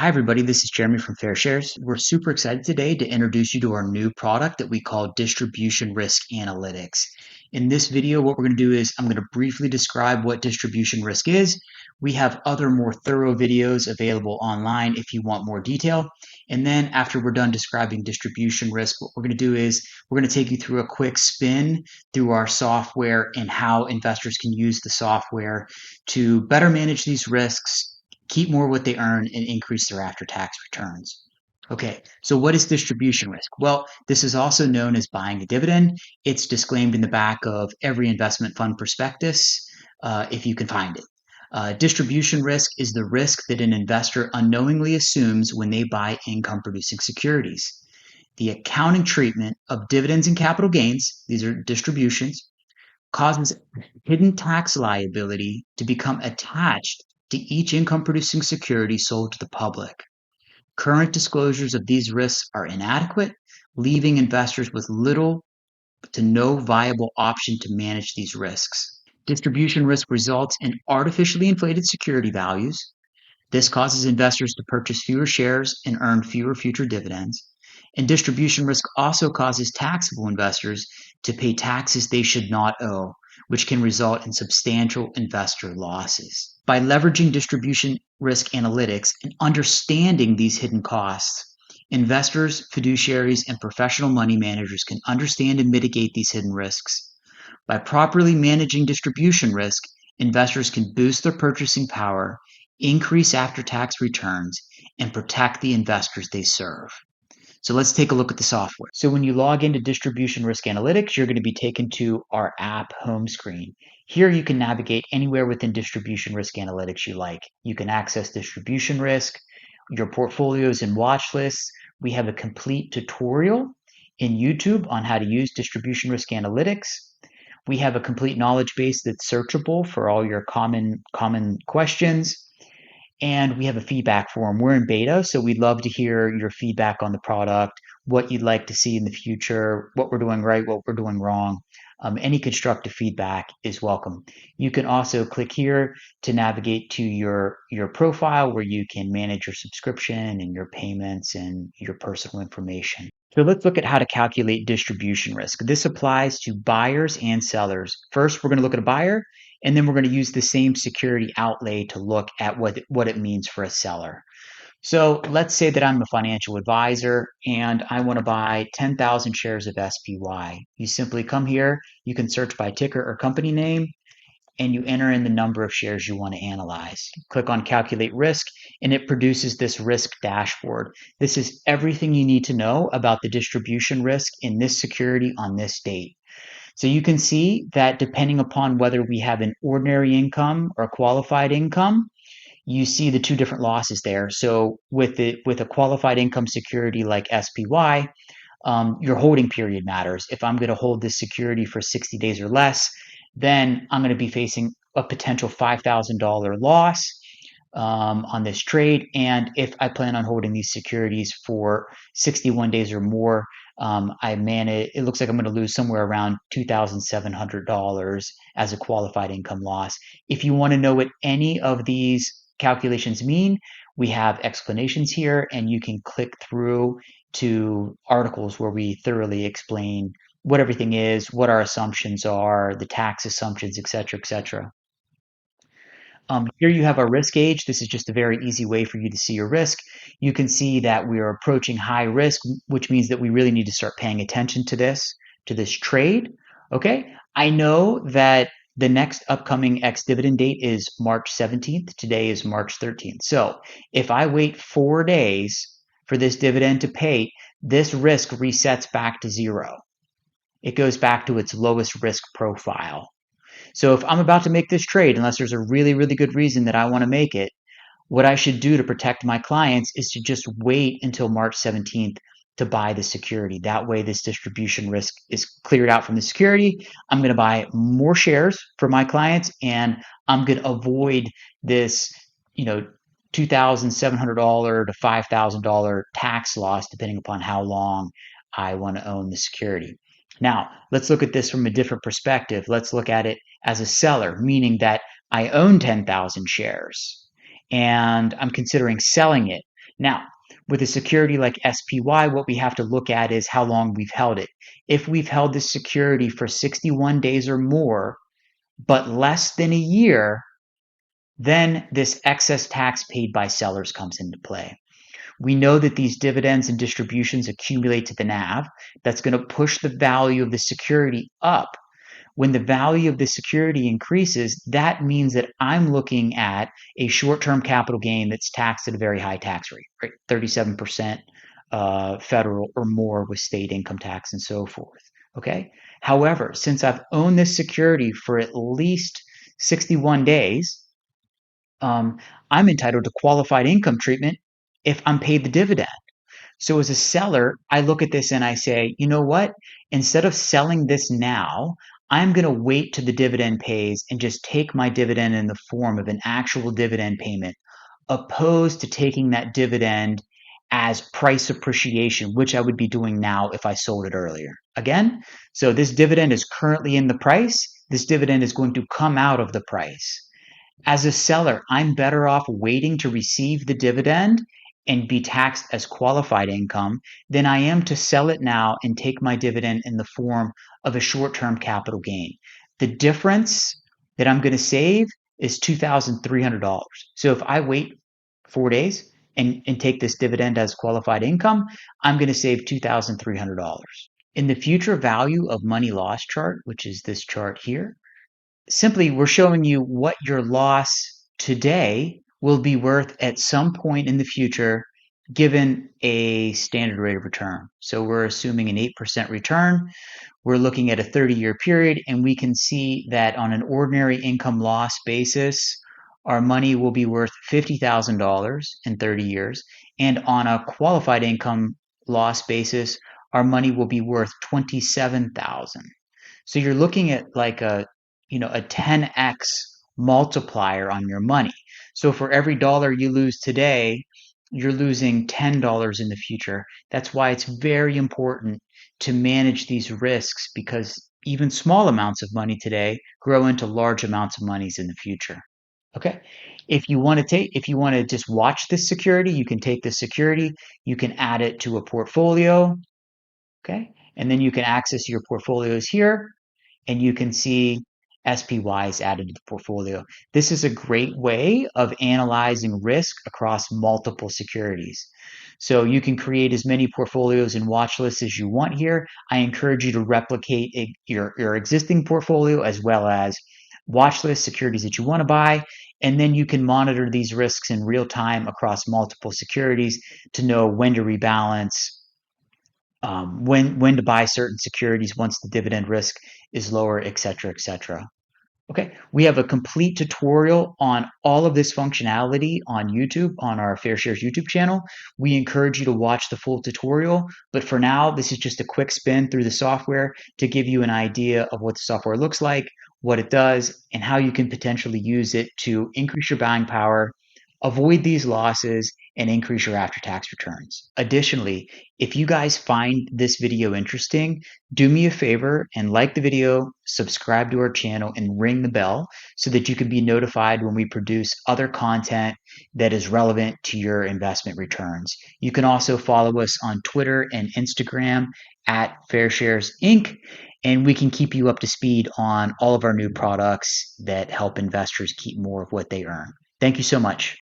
Hi, everybody. This is Jeremy from FairShares. We're super excited today to introduce you to our new product that we call Distribution Risk Analytics. In this video, what we're going to do is I'm going to briefly describe what distribution risk is. We have other more thorough videos available online if you want more detail. And then after we're done describing distribution risk, what we're going to do is we're going to take you through a quick spin through our software and how investors can use the software to better manage these risks, keep more what they earn, and increase their after-tax returns. Okay, so what is distribution risk? Well, this is also known as buying a dividend. It's disclaimed in the back of every investment fund prospectus, if you can find it. Distribution risk is the risk that an investor unknowingly assumes when they buy income-producing securities. The accounting treatment of dividends and capital gains, these are distributions, causes hidden tax liability to become attached to each income-producing security sold to the public. Current disclosures of these risks are inadequate, leaving investors with little to no viable option to manage these risks. Distribution risk results in artificially inflated security values. This causes investors to purchase fewer shares and earn fewer future dividends. And distribution risk also causes taxable investors to pay taxes they should not owe, which can result in substantial investor losses. By leveraging distribution risk analytics and understanding these hidden costs, investors, fiduciaries, and professional money managers can understand and mitigate these hidden risks. By properly managing distribution risk, investors can boost their purchasing power, increase after-tax returns, and protect the investors they serve. So let's take a look at the software. So when you log into Distribution Risk Analytics, you're going to be taken to our app home screen. Here you can navigate anywhere within Distribution Risk Analytics you like. You can access distribution risk, your portfolios and watch lists. We have a complete tutorial in YouTube on how to use Distribution Risk Analytics. We have a complete knowledge base that's searchable for all your common questions. And we have a feedback form. We're in beta, so we'd love to hear your feedback on the product, what you'd like to see in the future, what we're doing right, what we're doing wrong. Any constructive feedback is welcome. You can also click here to navigate to your profile where you can manage your subscription and your payments and your personal information. So let's look at how to calculate distribution risk. This applies to buyers and sellers. First, we're going to look at a buyer, and then we're going to use the same security outlay to look at what it means for a seller. So let's say that I'm a financial advisor and I want to buy 10,000 shares of SPY. You simply come here, you can search by ticker or company name, and you enter in the number of shares you want to analyze. Click on Calculate Risk, and it produces this risk dashboard. This is everything you need to know about the distribution risk in this security on this date. So you can see that depending upon whether we have an ordinary income or qualified income, you see the two different losses there. So with a qualified income security like SPY, your holding period matters. If I'm going to hold this security for 60 days or less, then I'm going to be facing a potential $5,000 loss on this trade. And if I plan on holding these securities for 61 days or more, it looks like I'm going to lose somewhere around $2,700 as a qualified income loss. If you want to know what any of these calculations mean, we have explanations here, and you can click through to articles where we thoroughly explain what everything is, what our assumptions are, the tax assumptions, et cetera, et cetera. Here you have our risk gauge. This is just a very easy way for you to see your risk. You can see that we are approaching high risk, which means that we really need to start paying attention to this trade. Okay, I know that the next upcoming ex-dividend date is March 17th. Today is March 13th. So if I wait 4 days for this dividend to pay, this risk resets back to zero. It goes back to its lowest risk profile. So if I'm about to make this trade, unless there's a really, really good reason that I want to make it, what I should do to protect my clients is to just wait until March 17th to buy the security. That way this distribution risk is cleared out from the security. I'm going to buy more shares for my clients, and I'm going to avoid this, $2,700 to $5,000 tax loss depending upon how long I want to own the security. Now, let's look at this from a different perspective. Let's look at it as a seller, meaning that I own 10,000 shares and I'm considering selling it. Now, with a security like SPY, what we have to look at is how long we've held it. If we've held this security for 61 days or more, but less than a year, then this excess tax paid by sellers comes into play. We know that these dividends and distributions accumulate to the NAV. That's going to push the value of the security up. When the value of the security increases, that means that I'm looking at a short-term capital gain that's taxed at a very high tax rate, right? 37% federal or more with state income tax and so forth. Okay. However, since I've owned this security for at least 61 days, I'm entitled to qualified income treatment if I'm paid the dividend. So as a seller, I look at this and I say, you know what? Instead of selling this now, I'm going to wait till the dividend pays and just take my dividend in the form of an actual dividend payment, opposed to taking that dividend as price appreciation, which I would be doing now if I sold it earlier. Again, so this dividend is currently in the price. This dividend is going to come out of the price. As a seller, I'm better off waiting to receive the dividend and be taxed as qualified income than I am to sell it now and take my dividend in the form of a short-term capital gain. The difference that I'm going to save is $2,300. So if I wait 4 days and take this dividend as qualified income, I'm going to save $2,300. In the future value of money loss chart, which is this chart here, simply we're showing you what your loss today will be worth at some point in the future given a standard rate of return. So we're assuming an 8% return. We're looking at a 30-year period, and we can see that on an ordinary income loss basis, our money will be worth $50,000 in 30 years. And on a qualified income loss basis, our money will be worth $27,000. So you're looking at like a 10x multiplier on your money. So for every dollar you lose today, you're losing $10 in the future. That's why it's very important to manage these risks, because even small amounts of money today grow into large amounts of monies in the future. Okay. If you want to just watch this security, you can take this security, you can add it to a portfolio. Okay. And then you can access your portfolios here, and you can see SPY is added to the portfolio. This is a great way of analyzing risk across multiple securities. So you can create as many portfolios and watch lists as you want here. I encourage you to replicate your existing portfolio as well as watch list securities that you want to buy. And then you can monitor these risks in real time across multiple securities to know when to rebalance, when to buy certain securities once the dividend risk is lower, et cetera, et cetera. Okay, we have a complete tutorial on all of this functionality on YouTube, on our FairShares YouTube channel. We encourage you to watch the full tutorial, but for now, this is just a quick spin through the software to give you an idea of what the software looks like, what it does, and how you can potentially use it to increase your buying power, avoid these losses, and increase your after-tax returns. Additionally, if you guys find this video interesting, do me a favor and like the video, subscribe to our channel, and ring the bell so that you can be notified when we produce other content that is relevant to your investment returns. You can also follow us on Twitter and Instagram at FairShares Inc., and we can keep you up to speed on all of our new products that help investors keep more of what they earn. Thank you so much.